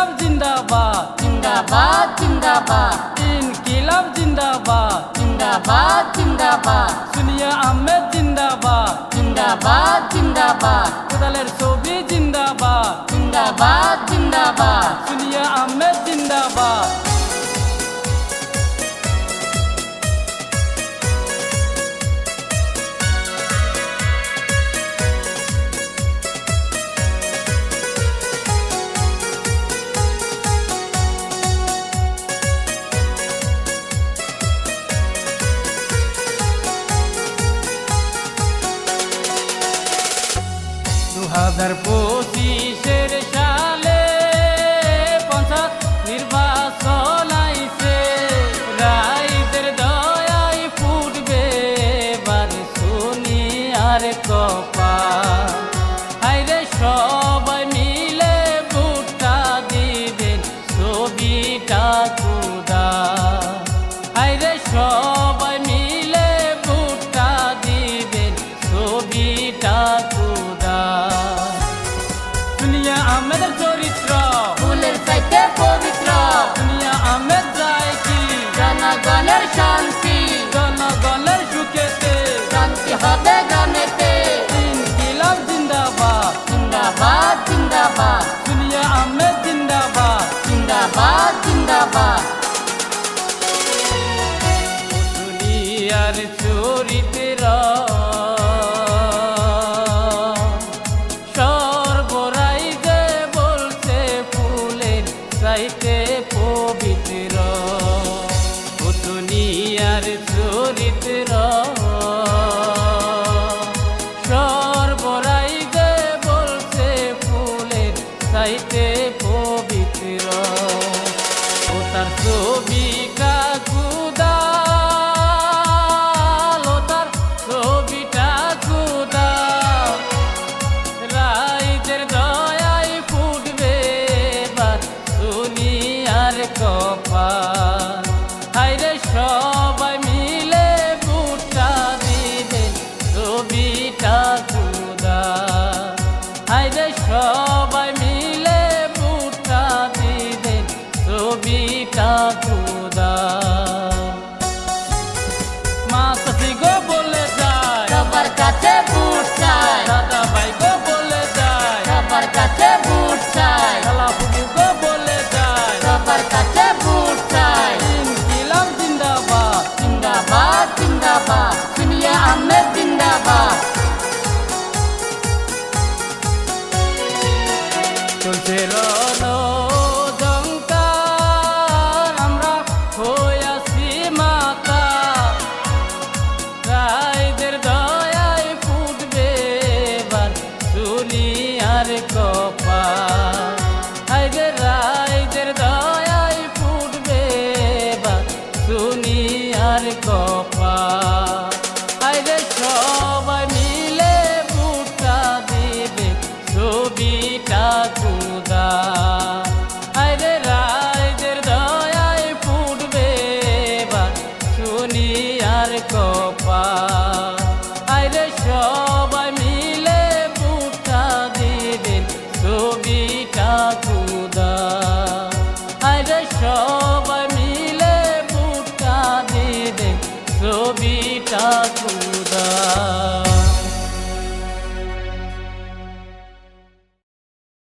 ইনকিলাব জিন্দাবাদ জিন্দাবাদ জিন্দাবাদ ইনকিলাব জিন্দাবাদ জিন্দাবাদ জিন্দাবাদ সুনিয়া আহমেদ জিন্দাবাদ জিন্দাবাদ জিন্দাবাদ কোদালের ছবি জিন্দাবাদ জিন্দাবাদ জিন্দাবাদ সুনিয়া আহমেদ জিন্দাবাদ হাজার ২৫ সালে পঞ্চায়েত নির্বাচন আইছে রাইতের দয়ায় ফুটবে এবার সুনিয়ার কপাল হায়রে সবাই মিলে ভোটটা দিবেন ছবিটা খুদা হায়রে সবাই মিলে ভোটটা দিবেন ছবিটা সুনিয়া আহমেদের চরিত্র ফুলের চাইতে পবিত্র সুনিয়া আহমেদ যায় কি জনগণের শান্তি জনগণের সুখেতে শান্তি হবে গ্রামেতে ইনকিলাব জিন্দাবাদ জিন্দাবাদ জিন্দাবাদ সুনিয়া আহমেদ জিন্দাবাদ জিন্দাবাদ জিন্দাবাদ সুনিয়ার চরিত্র চাইতে পবিত্র দুনিয়ার চরিত্র সর্বরাইতে বলছে ফুলের চাইতে পবিত্র ও তার ছবি কাকুদা ও তার ছবিটা কুদা রাইতের দয়ায় ফুটবে এবার দুনিয়ার কপাল হায়রে সবাই মিলে ভোটটা দিবেন ছবিটা খুদা হায়রে সবাই মিলে ভোটটা দিবেন ছবিটা খুদা মা চাচি গো বলে যায় সবার কাছে ভোট চাই দাদা ভাই গো বলে যায় সবার কাছে ভোট চাই খালা ফুফু গো বলে যায় সবার কাছে ভোট চাই ইনকিলাব জিন্দাবাদ জিন্দাবাদ জিন্দাবাদ সুনিয়া আহমেদ জিন্দাবাদ চলছে রণজঙ্কার আমরা হইয়াছি মাতা রাইদের দয়ায় ফুটবে এবার দুনিয়ার কপাল হায়রে রাইদের দয়ায় ফুটবে এবার দুনিয়ার কপাল হায়রে সবাই মিলে ভোটটা দিবে ছবিটা